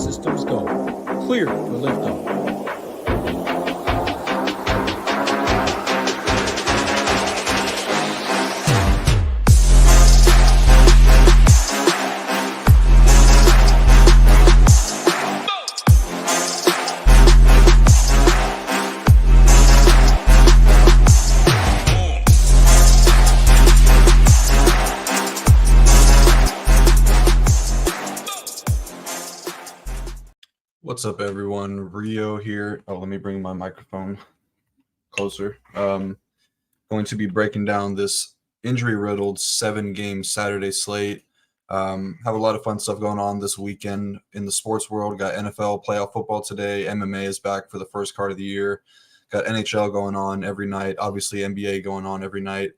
systems go. Clear for liftoff. What's up, everyone? Rio here. Oh, let me bring my microphone closer. Going to be breaking down this injury-riddled 7-game Saturday slate. Have a lot of fun stuff going on this weekend in the sports world. Got NFL playoff football today. MMA is back for the first card of the year. Got NHL going on every night. Obviously, NBA going on every night.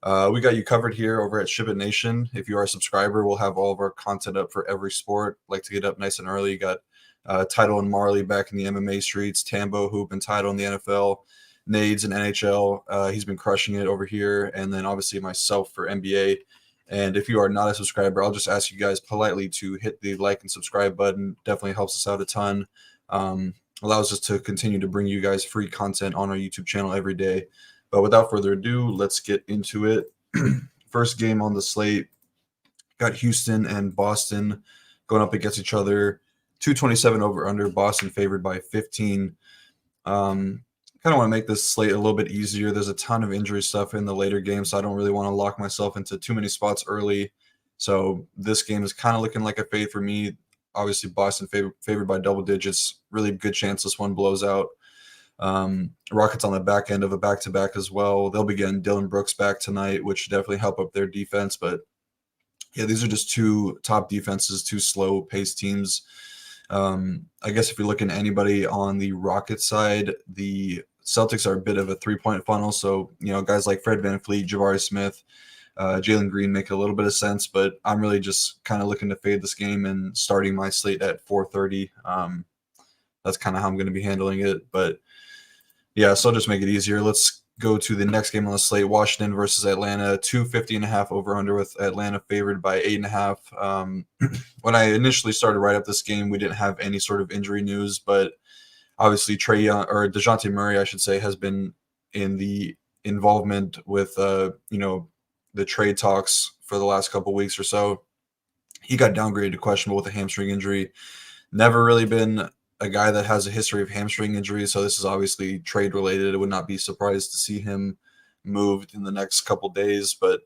We got you covered here over at SHIPIT Nation. If you are a subscriber, we'll have all of our content up for every sport. Like to get up nice and early. You got Title and Marley back in the MMA streets. Tambo, who've been Title in the NFL. Nades in NHL. He's been crushing it over here. And then obviously myself for NBA. And if you are not a subscriber, I'll just ask you guys politely to hit the like and subscribe button. Definitely helps us out a ton. Allows us to continue to bring you guys free content on our YouTube channel every day. But without further ado, let's get into it. First game on the slate. Got Houston and Boston going up against each other. 227 over under. Boston favored by 15. Kind of want to make this slate a little bit easier. There's a ton of injury stuff in the later games, so I don't really want to lock myself into too many spots early. So this game is kind of looking like a fade for me. Obviously, Boston favored by double digits. Really good chance this one blows out. Rockets on the back end of a back-to-back as well. They'll be getting Dylan Brooks back tonight, which should definitely help up their defense. But yeah, these are just two top defenses, two slow-paced teams. I guess if you're looking at anybody on the Rockets side, the Celtics are a bit of a three-point funnel. So, guys like Fred VanVleet, Jabari Smith, Jalen Green make a little bit of sense, but I'm really just kind of looking to fade this game and starting my slate at 4:30. That's kind of how I'm going to be handling it. But yeah, so I'll just make it easier. Let's go to the next game on the slate, Washington versus Atlanta, 250.5 over under with Atlanta favored by 8.5. When I initially started right up this game, we didn't have any sort of injury news, but obviously DeJounte Murray, I should say, has been in the involvement with, the trade talks for the last couple weeks or so. He got downgraded to questionable with a hamstring injury. Never really been a guy that has a history of hamstring injuries, so this is obviously trade related. I would not be surprised to see him moved in the next couple days. But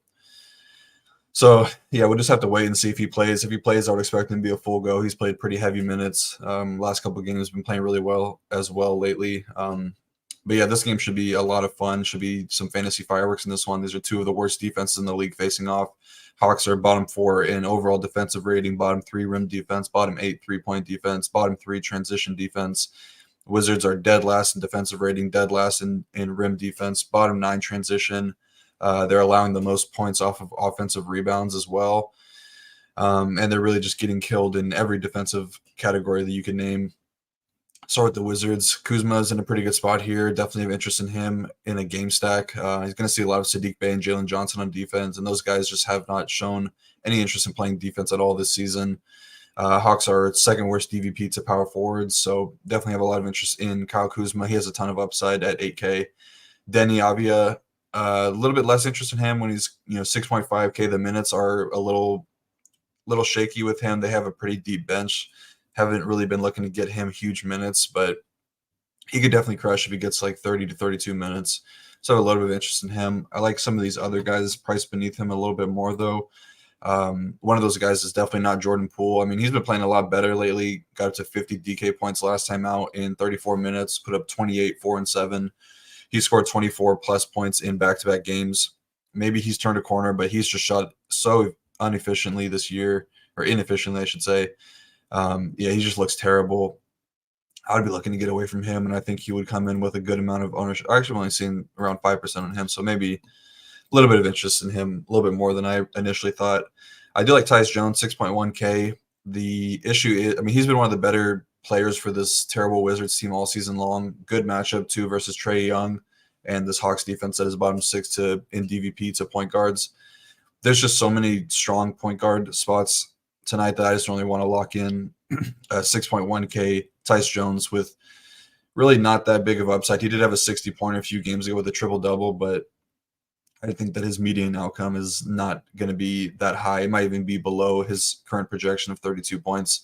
so yeah, we'll just have to wait and see if he plays. If he plays, I would expect him to be a full go. He's played pretty heavy minutes. Last couple of games been playing really well as well lately. But yeah, this game should be a lot of fun. Should be some fantasy fireworks in this one. These are two of the worst defenses in the league facing off. Hawks are bottom 4 in overall defensive rating, bottom 3 rim defense, bottom 8 three-point defense, bottom 3 transition defense. Wizards are dead last in defensive rating, dead last in rim defense, bottom 9 transition. They're allowing the most points off of offensive rebounds as well. And they're really just getting killed in every defensive category that you can name. Start with the Wizards. Kuzma's in a pretty good spot here. Definitely have interest in him in a game stack. He's going to see a lot of Sadiq Bey and Jalen Johnson on defense, and those guys just have not shown any interest in playing defense at all this season. Hawks are second worst DVP to power forwards, so definitely have a lot of interest in Kyle Kuzma. He has a ton of upside at 8K. Denny Avia, a little bit less interest in him when he's 6.5K. The minutes are a little shaky with him. They have a pretty deep bench. Haven't really been looking to get him huge minutes, but he could definitely crush if he gets like 30 to 32 minutes. So I have a lot of interest in him. I like some of these other guys priced beneath him a little bit more, though. One of those guys is definitely not Jordan Poole. I mean, he's been playing a lot better lately. Got up to 50 DK points last time out in 34 minutes, put up 28, 4, and 7. He scored 24 plus points in back-to-back games. Maybe he's turned a corner, but he's just shot so inefficiently this year, or inefficiently, I should say. Yeah, he just looks terrible. I would be looking to get away from him, and I think he would come in with a good amount of ownership. I actually only seen around 5% on him, so maybe a little bit of interest in him, a little bit more than I initially thought. I do like Tyus Jones, 6.1K. The issue is, I mean, he's been one of the better players for this terrible Wizards team all season long. Good matchup, too, versus Trae Young and this Hawks defense that is bottom 6 in DVP to point guards. There's just so many strong point guard spots tonight that I just don't really want to lock in 6.1K. Tyce Jones with really not that big of upside. He did have a 60-pointer a few games ago with a triple-double, but I think that his median outcome is not going to be that high. It might even be below his current projection of 32 points.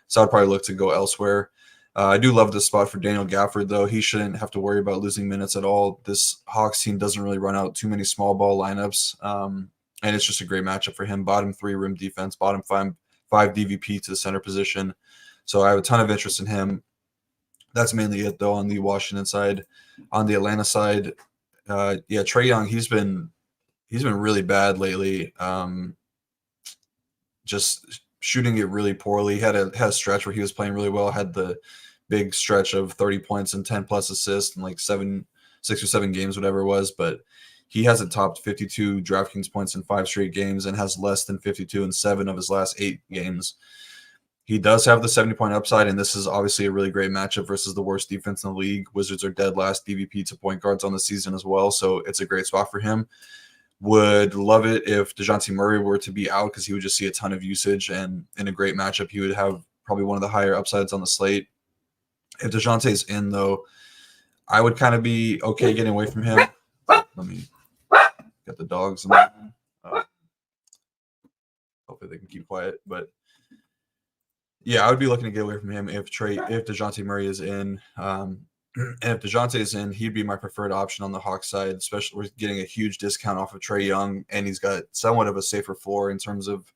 So I'd probably look to go elsewhere. I do love this spot for Daniel Gafford, though. He shouldn't have to worry about losing minutes at all. This Hawks team doesn't really run out too many small ball lineups, and it's just a great matchup for him. Bottom 3 rim defense, bottom 5 DVP to the center position. So I have a ton of interest in him. That's mainly it, though, on the Washington side. On the Atlanta side, Trae Young, he's been really bad lately. Just shooting it really poorly. He had a stretch where he was playing really well. Had the big stretch of 30 points and 10 plus assists in like 6 or 7 games, whatever it was. But he hasn't topped 52 DraftKings points in 5 straight games and has less than 52 in 7 of his last 8 games. He does have the 70-point upside, and this is obviously a really great matchup versus the worst defense in the league. Wizards are dead last DVP to point guards on the season as well, so it's a great spot for him. Would love it if DeJounte Murray were to be out because he would just see a ton of usage, and in a great matchup, he would have probably one of the higher upsides on the slate. If DeJounte's in, though, I would kind of be okay getting away from him. Let me get the dogs. Hopefully they can keep quiet, but yeah, I would be looking to get away from him if DeJounte Murray is in. And if DeJounte is in, he'd be my preferred option on the Hawks side, especially we're getting a huge discount off of Trae Young, and he's got somewhat of a safer floor in terms of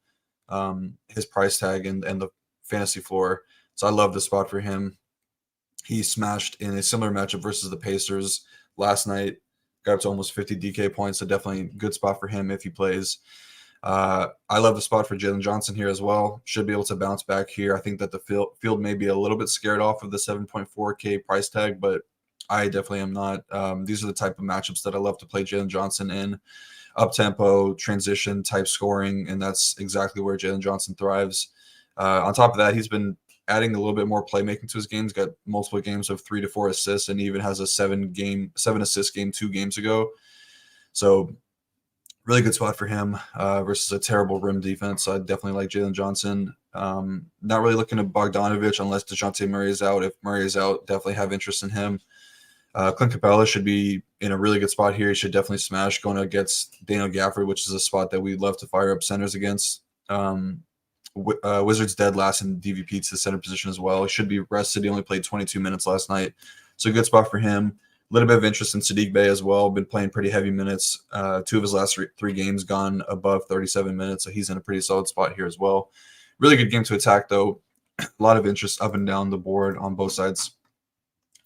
his price tag and the fantasy floor. So I love the spot for him. He smashed in a similar matchup versus the Pacers last night, got up to almost 50 DK points, so definitely a good spot for him if he plays. I love the spot for Jalen Johnson here as well. Should be able to bounce back here. I think that the field may be a little bit scared off of the 7.4K price tag, but I definitely am not. These are the type of matchups that I love to play Jalen Johnson in. Up-tempo, transition type scoring, and that's exactly where Jalen Johnson thrives. On top of that, he's been adding a little bit more playmaking to his games, got multiple games of 3 to 4 assists, and even has a 7 assist game 2 games ago. So really good spot for him versus a terrible rim defense. So I definitely like Jalen Johnson. Not really looking at Bogdanovich unless DeJounte Murray is out. If Murray is out, definitely have interest in him. Clint Capella should be in a really good spot here. He should definitely smash going against Daniel Gafford, which is a spot that we love to fire up centers against. Wizards dead last in DVP to the center position as well. He should be rested. He only played 22 minutes last night. So good spot for him. A little bit of interest in Sadiq Bey as well. Been playing pretty heavy minutes. 2 of his last 3 games gone above 37 minutes, so he's in a pretty solid spot here as well. Really good game to attack, though. A lot of interest up and down the board on both sides.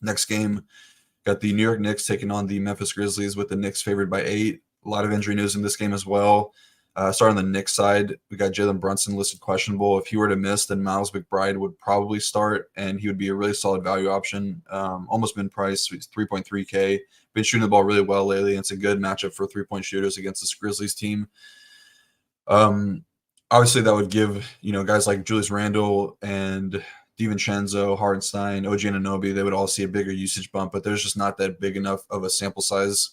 Next game, got the New York Knicks taking on the Memphis Grizzlies with the Knicks favored by 8. A lot of injury news in this game as well. Starting on the Knicks side, we got Jalen Brunson listed questionable. If he were to miss, then Miles McBride would probably start, and he would be a really solid value option. Almost been priced 3.3K. Been shooting the ball really well lately, and it's a good matchup for 3-point shooters against this Grizzlies team. Obviously, that would give guys like Julius Randle and DiVincenzo, Hartenstein, OG Anunoby, they would all see a bigger usage bump, but there's just not that big enough of a sample size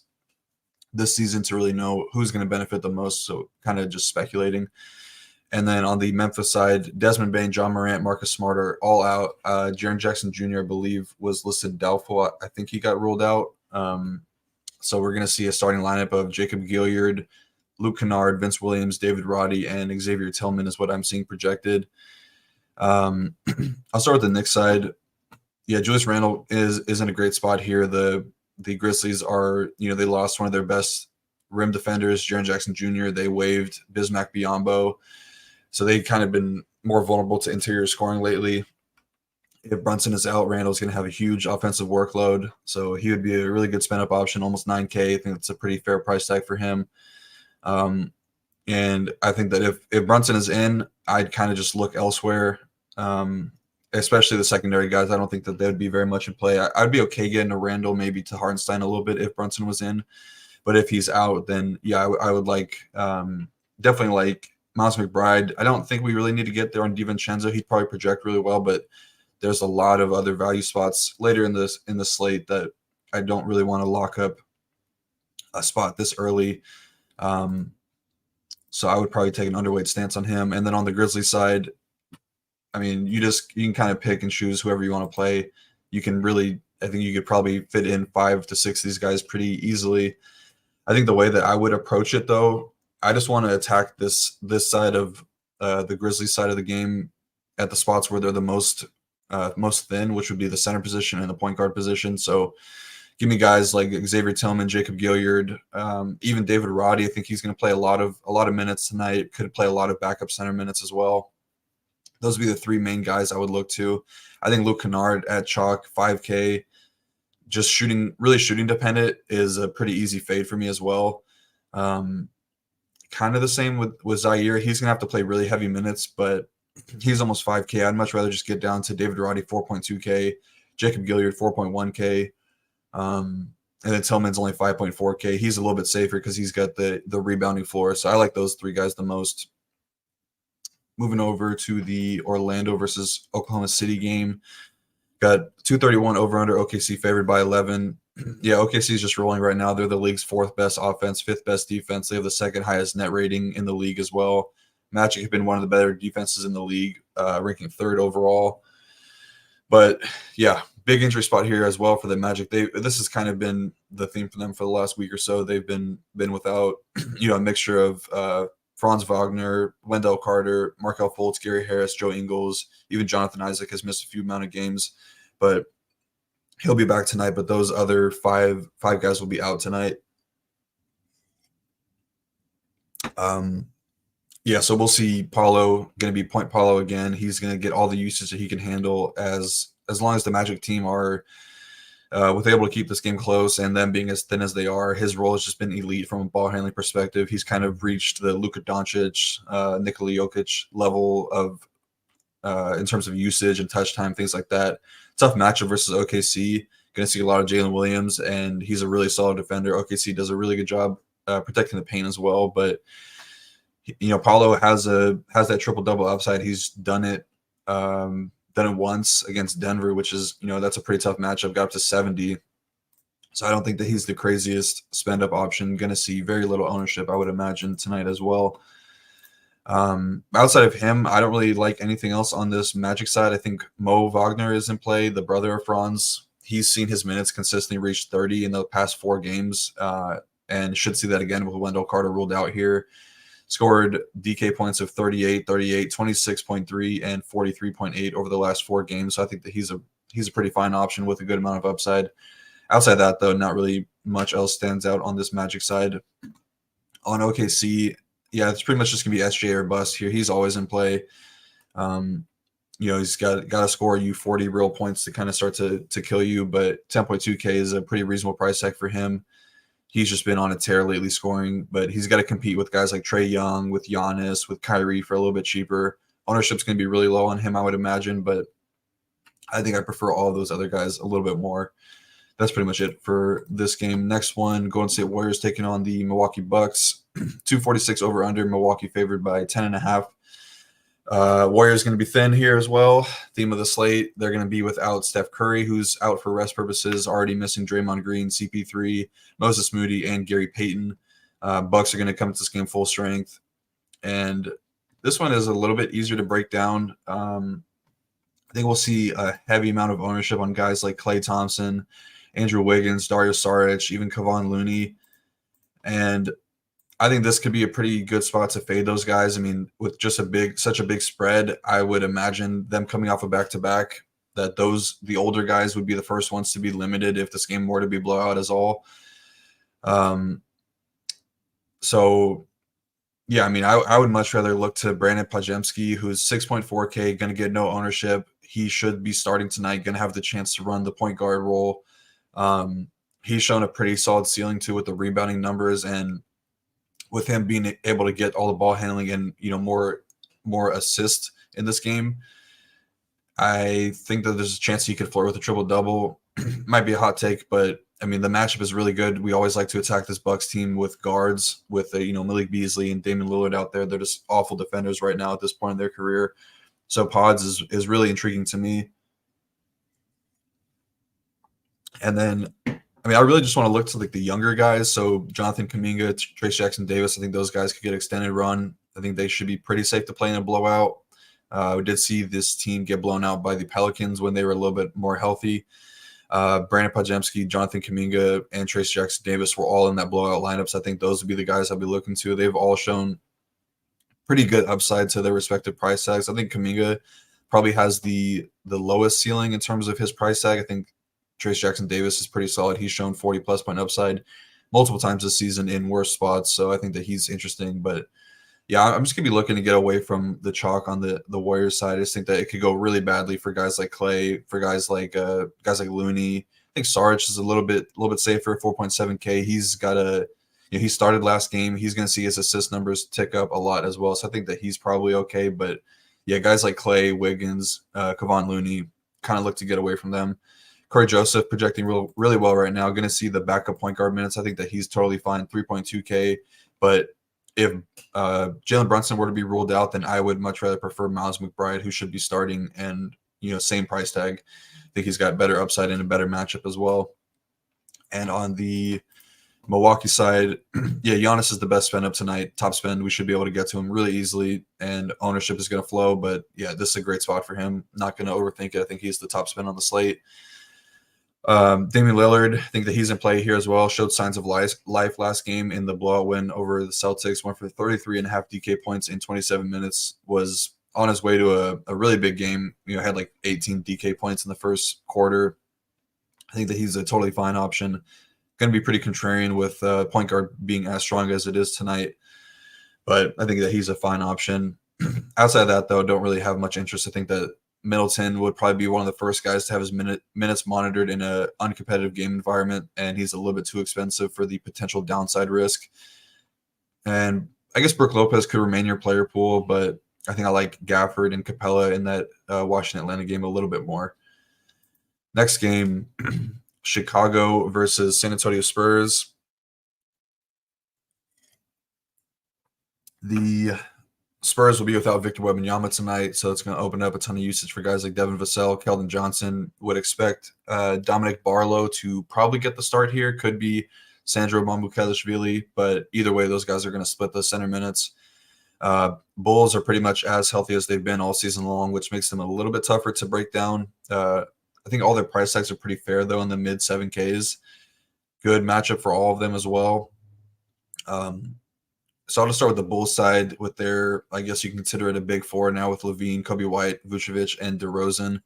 this season to really know who's going to benefit the most, so kind of just speculating. And then on the Memphis side, Desmond Bane, John Morant, Marcus Smart are all out. Jaren Jackson Jr., I believe, was listed doubtful. I think he got ruled out. So we're going to see a starting lineup of Jacob Gilyard, Luke Kennard, Vince Williams, David Roddy, and Xavier Tillman is what I'm seeing projected. I'll start with the Knicks side. Yeah, Julius Randle is in a great spot here. The Grizzlies are, they lost one of their best rim defenders, Jaren Jackson Jr. They waived Bismack Biyombo. So they've kind of been more vulnerable to interior scoring lately. If Brunson is out, Randall's going to have a huge offensive workload. So he would be a really good spend-up option, almost 9K. I think that's a pretty fair price tag for him. And I think that if Brunson is in, I'd kind of just look elsewhere. Especially the secondary guys. I don't think that they would be very much in play. I'd be okay getting a Randall, maybe to Hartenstein a little bit if Brunson was in. But if he's out, then yeah, I would like definitely like Miles McBride. I don't think we really need to get there on DiVincenzo. He'd probably project really well, but there's a lot of other value spots later in the slate that I don't really want to lock up a spot this early. So I would probably take an underweight stance on him. And then on the Grizzlies side, I mean, you can kind of pick and choose whoever you want to play. You can really, I think you could probably fit in 5 to 6 of these guys pretty easily. I think the way that I would approach it, though, I just want to attack this side of the Grizzlies side of the game at the spots where they're the most thin, which would be the center position and the point guard position. So give me guys like Xavier Tillman, Jacob Gilyard, even David Roddy. I think he's going to play a lot of minutes tonight. Could play a lot of backup center minutes as well. Those would be the 3 main guys I would look to. I think Luke Kennard at chalk, 5K, just really shooting dependent, is a pretty easy fade for me as well. Kind of the same with Zaire. He's going to have to play really heavy minutes, but he's almost 5K. I'd much rather just get down to David Roddy, 4.2K, Jacob Gilyard, 4.1K. And then Tillman's only 5.4K. He's a little bit safer because he's got the rebounding floor. So I like those 3 guys the most. Moving over to the Orlando versus Oklahoma City game. Got 231 over-under, OKC favored by 11. Yeah, OKC is just rolling right now. They're the league's 4th best offense, 5th best defense. They have the 2nd highest net rating in the league as well. Magic have been one of the better defenses in the league, ranking 3rd overall. But, yeah, big injury spot here as well for the Magic. This has kind of been the theme for them for the last week or so. They've been without, a mixture of Franz Wagner, Wendell Carter, Markelle Fultz, Gary Harris, Joe Ingles, even Jonathan Isaac has missed a few amount of games, but he'll be back tonight. But those other five guys will be out tonight. Yeah, so we'll see Paulo going to be point Paulo again. He's going to get all the usage that he can handle as long as the Magic team are able to keep this game close, and them being as thin as they are. His role has just been elite from a ball handling perspective. He's kind of reached the Luka Doncic, Nikola Jokic level of in terms of usage and touch time, things like that. Tough matchup versus OKC. Going to see a lot of Jalen Williams, and he's a really solid defender. OKC does a really good job protecting the paint as well, but Paulo has that triple-double upside. He's done it once against Denver, which is, that's a pretty tough matchup, got up to 70. So I don't think that he's the craziest spend-up option. Going to see very little ownership, I would imagine, tonight as well. Outside of him, I don't really like anything else on this Magic side. I think Mo Wagner is in play, the brother of Franz. He's seen his minutes consistently reach 30 in the past 4 games, and should see that again with Wendell Carter ruled out here. Scored DK points of 38, 26.3, and 43.8 over the last 4 games. So I think that he's a pretty fine option with a good amount of upside. Outside that, though, not really much else stands out on this Magic side. On OKC, yeah, it's pretty much just going to be SJ or bust here. He's always in play. He's got to score you 40 real points to kind of start to kill you, but 10.2K is a pretty reasonable price tag for him. He's just been on a tear lately scoring, but he's got to compete with guys like Trae Young, with Giannis, with Kyrie for a little bit cheaper. Ownership's going to be really low on him, I would imagine, but I think I prefer all of those other guys a little bit more. That's pretty much it for this game. Next one, Golden State Warriors taking on the Milwaukee Bucks. 246 over under, Milwaukee favored by 10.5. Warriors going to be thin here as well. Theme of the slate, they're going to be without Steph Curry, who's out for rest purposes, already missing Draymond Green, CP3, Moses Moody, and Gary Payton. Bucks are going to come to this game full strength. And this one is a little bit easier to break down. I think we'll see a heavy amount of ownership on guys like Klay Thompson, Andrew Wiggins, Dario Saric, even Kevon Looney. And I think this could be a pretty good spot to fade those guys. I mean, with just such a big spread, I would imagine them coming off a back-to-back, that the older guys would be the first ones to be limited if this game were to be blowout as all. So, yeah, I mean, I would much rather look to Brandon Pajemski, who's 6.4K, going to get no ownership. He should be starting tonight, going to have the chance to run the point guard role. He's shown a pretty solid ceiling, too, with the rebounding numbers, and with him being able to get all the ball handling and, more assist in this game, I think that there's a chance he could flirt with a triple-double. Might be a hot take, but, I mean, the matchup is really good. We always like to attack this Bucks team with guards, with, Malik Beasley and Damian Lillard out there. They're just awful defenders right now at this point in their career. So Pods is really intriguing to me. And then, I mean, I really just want to look to the younger guys. So Jonathan Kuminga, Trace Jackson Davis, I think those guys could get extended run. I think they should be pretty safe to play in a blowout. We did see this team get blown out by the Pelicans when they were a little bit more healthy. Brandon Podziemski, Jonathan Kuminga, and Trace Jackson Davis were all in that blowout lineup. So I think those would be the guys I'll be looking to. They've all shown pretty good upside to their respective price tags. I think Kuminga probably has the lowest ceiling in terms of his price tag. I think Trace Jackson Davis is pretty solid. He's shown 40+ point upside multiple times this season in worse spots. So I think that he's interesting. But yeah, I'm just gonna be looking to get away from the chalk on the Warriors side. I just think that it could go really badly for guys like Clay, for guys like Looney. I think Sarge is a little bit safer, 4.7K. He's got he started last game. He's gonna see his assist numbers tick up a lot as well. So I think that he's probably okay. But yeah, guys like Clay, Wiggins, Kevon Looney, kind of look to get away from them. Corey Joseph projecting really well right now. Going to see the backup point guard minutes. I think that he's totally fine, 3.2K. But if Jalen Brunson were to be ruled out, then I would much rather prefer Miles McBride, who should be starting, and same price tag. I think he's got better upside and a better matchup as well. And on the Milwaukee side, yeah, Giannis is the best spend up tonight. Top spend, we should be able to get to him really easily, and ownership is going to flow. But yeah, this is a great spot for him. Not going to overthink it. I think he's the top spend on the slate. Damian Lillard, I think that he's in play here as well. Showed signs of life last game in the blowout win over the Celtics. Went for 33.5 DK points in 27 minutes. Was on his way to a really big game. Had like 18 DK points in the first quarter. I think that he's a totally fine option. Going to be pretty contrarian with point guard being as strong as it is tonight. But I think that he's a fine option. Outside of that, though, don't really have much interest. I think that Middleton would probably be one of the first guys to have his minutes monitored in an uncompetitive game environment, and he's a little bit too expensive for the potential downside risk. And I guess Brook Lopez could remain your player pool, but I think I like Gafford and Capella in that Washington Atlanta game a little bit more. Next game, Chicago versus San Antonio Spurs. The Spurs will be without Victor Wembanyama tonight, so it's going to open up a ton of usage for guys like Devin Vassell, Keldon Johnson. Would expect Dominic Barlow to probably get the start here. Could be Sandro Mamukelashvili, but either way, those guys are going to split the center minutes. Bulls are pretty much as healthy as they've been all season long, which makes them a little bit tougher to break down. I think all their price tags are pretty fair, though, in the mid 7Ks. Good matchup for all of them as well. So I'll just start with the Bulls side with their, I guess you can consider it a big four now with Levine, Kobe White, Vucevic, and DeRozan.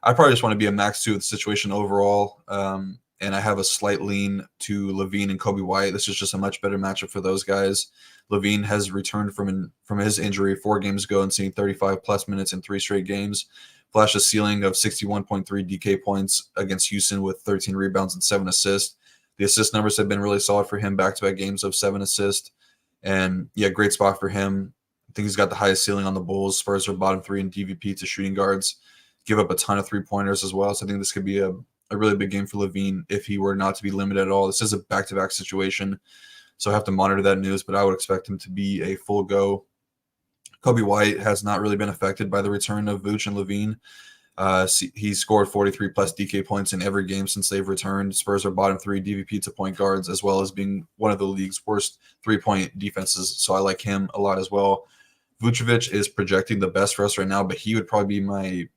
I probably just want to be a max 2 with the situation overall. And I have a slight lean to Levine and Kobe White. This is just a much better matchup for those guys. Levine has returned from his injury 4 games ago and seen 35+ minutes in 3 straight games. Flashed a ceiling of 61.3 DK points against Houston with 13 rebounds and 7 assists. The assist numbers have been really solid for him, back-to-back games of 7 assists. And yeah, great spot for him. I think he's got the highest ceiling on the Bulls. Spurs are bottom 3 in DVP to shooting guards. Give up a ton of 3-pointers as well. So I think this could be a really big game for Levine if he were not to be limited at all. This is a back-to-back situation, so I have to monitor that news, but I would expect him to be a full go. Kobe White has not really been affected by the return of Vooch and Levine. He scored 43+ DK points in every game since they've returned. Spurs are bottom 3 DVP to point guards, as well as being one of the league's worst 3-point defenses. So I like him a lot as well. Vucevic is projecting the best for us right now, but he would probably be my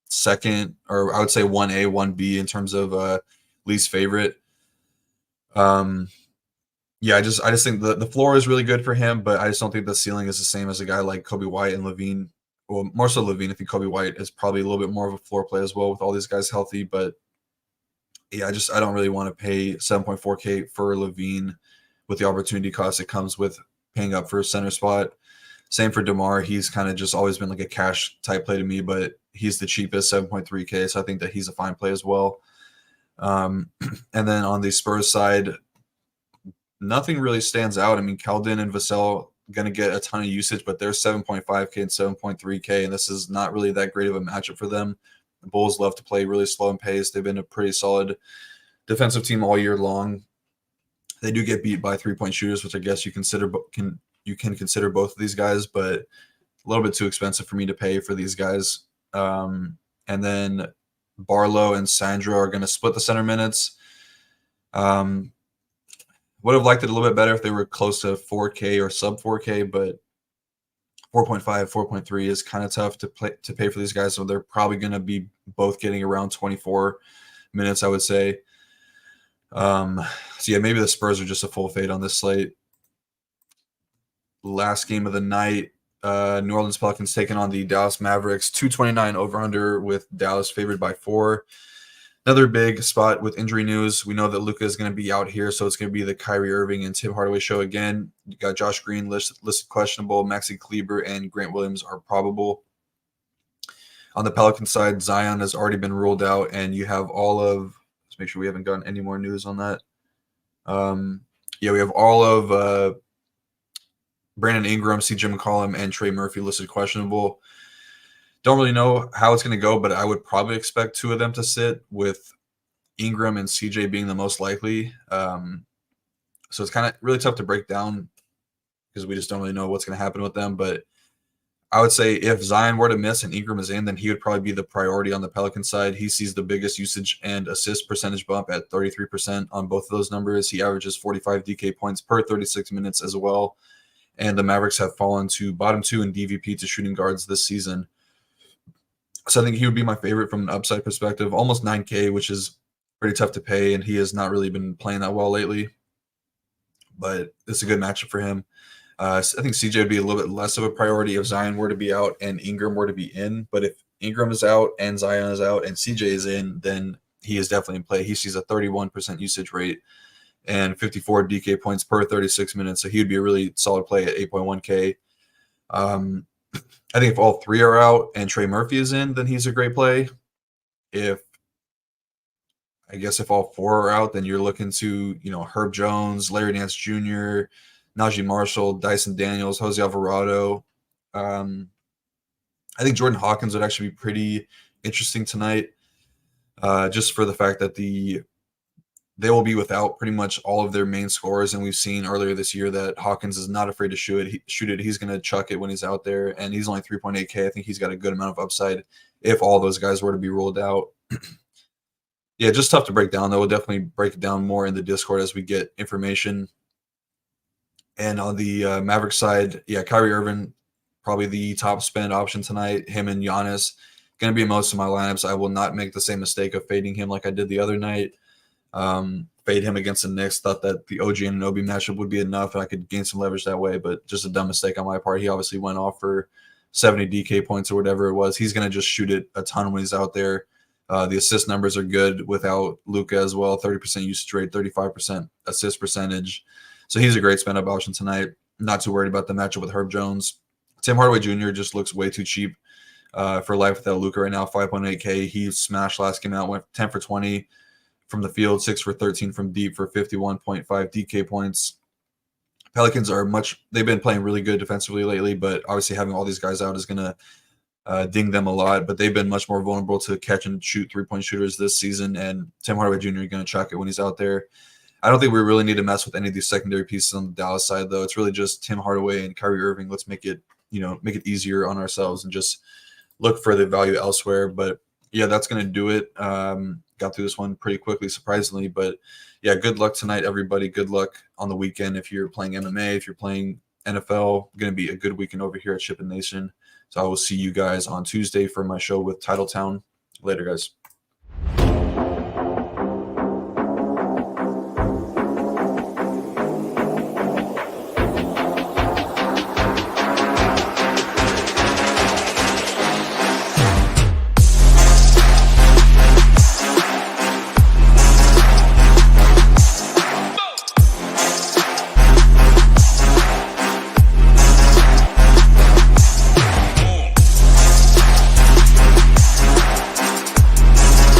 second, or I would say 1A, 1B in terms of least favorite. Yeah, I just think the floor is really good for him, but I just don't think the ceiling is the same as a guy like Kobe White and Levine. Well, more so Levine. I think Kobe White is probably a little bit more of a floor play as well with all these guys healthy. But yeah, I don't really want to pay 7.4K for Levine with the opportunity cost that comes with paying up for a center spot. Same for DeMar. He's kind of just always been like a cash type play to me, but he's the cheapest, 7.3K. So I think that he's a fine play as well. And then on the Spurs side, nothing really stands out. I mean, Keldon and Vassell going to get a ton of usage, but they're 7.5K and 7.3K, and this is not really that great of a matchup for them. The Bulls love to play really slow and paced. They've been a pretty solid defensive team all year long. They do get beat by 3-point shooters, which I guess you can consider both of these guys, but a little bit too expensive for me to pay for these guys. And then Barlow and Sandro are going to split the center minutes. Would have liked it a little bit better if they were close to 4K or sub 4K, but 4.5, 4.3 is kind of tough to pay for these guys. So they're probably going to be both getting around 24 minutes, I would say. So yeah, maybe the Spurs are just a full fade on this slate. Last game of the night, New Orleans Pelicans taking on the Dallas Mavericks. 229 over-under with Dallas favored by 4. Another big spot with injury news. We know that Luka is going to be out here, so it's going to be the Kyrie Irving and Tim Hardaway show again. You got Josh Green listed questionable. Maxi Kleber and Grant Williams are probable. On the Pelican side, Zion has already been ruled out, and you have all of – let's make sure we haven't gotten any more news on that. Yeah, we have all of Brandon Ingram, CJ McCollum, and Trey Murphy listed questionable. Don't really know how it's going to go, but I would probably expect 2 of them to sit, with Ingram and CJ being the most likely. So it's kind of really tough to break down because we just don't really know what's going to happen with them. But I would say if Zion were to miss and Ingram is in, then he would probably be the priority on the Pelican side. He sees the biggest usage and assist percentage bump at 33% on both of those numbers. He averages 45 DK points per 36 minutes as well. And the Mavericks have fallen to bottom 2 in DVP to shooting guards this season. So I think he would be my favorite from an upside perspective. Almost 9K, which is pretty tough to pay, and he has not really been playing that well lately. But it's a good matchup for him. I think CJ would be a little bit less of a priority if Zion were to be out and Ingram were to be in. But if Ingram is out and Zion is out and CJ is in, then he is definitely in play. He sees a 31% usage rate and 54 DK points per 36 minutes. So he would be a really solid play at 8.1K. I think if all 3 are out and Trey Murphy is in, then he's a great play. If all 4 are out, then you're looking to, Herb Jones, Larry Nance Jr., Najee Marshall, Dyson Daniels, Jose Alvarado. I think Jordan Hawkins would actually be pretty interesting tonight, just for the fact that they will be without pretty much all of their main scorers, and we've seen earlier this year that Hawkins is not afraid to shoot it. He's going to chuck it when he's out there, and he's only 3.8K. I think he's got a good amount of upside if all those guys were to be ruled out. Yeah, just tough to break down, though. We'll definitely break it down more in the Discord as we get information. And on the Mavericks side, yeah, Kyrie Irving, probably the top spend option tonight. Him and Giannis going to be in most of my lineups. I will not make the same mistake of fading him like I did the other night. Fade him against the Knicks. Thought that the OG and Anunoby matchup would be enough and I could gain some leverage that way, but just a dumb mistake on my part. He obviously went off for 70 DK points or whatever it was. He's going to just shoot it a ton when he's out there. The assist numbers are good without Luka as well. 30% usage rate, 35% assist percentage. So he's a great spend up option tonight. Not too worried about the matchup with Herb Jones. Tim Hardaway Jr. just looks way too cheap for life without Luka right now. 5.8K. He smashed last game out, went 10 for 20 from the field, 6 for 13 from deep for 51.5 DK points. Pelicans they've been playing really good defensively lately, but obviously having all these guys out is going to ding them a lot. But they've been much more vulnerable to catch and shoot 3-point shooters this season, and Tim Hardaway Jr. is going to chuck it when he's out there. I don't think we really need to mess with any of these secondary pieces on the Dallas side, though. It's really just Tim Hardaway and Kyrie Irving. Let's make it easier on ourselves and just look for the value elsewhere. But yeah, that's going to do it. Got through this one pretty quickly, surprisingly. But yeah, good luck tonight, everybody. Good luck on the weekend if you're playing MMA, if you're playing NFL. Going to be a good weekend over here at SHIPIT Nation. So I will see you guys on Tuesday for my show with Titletown. Later, guys.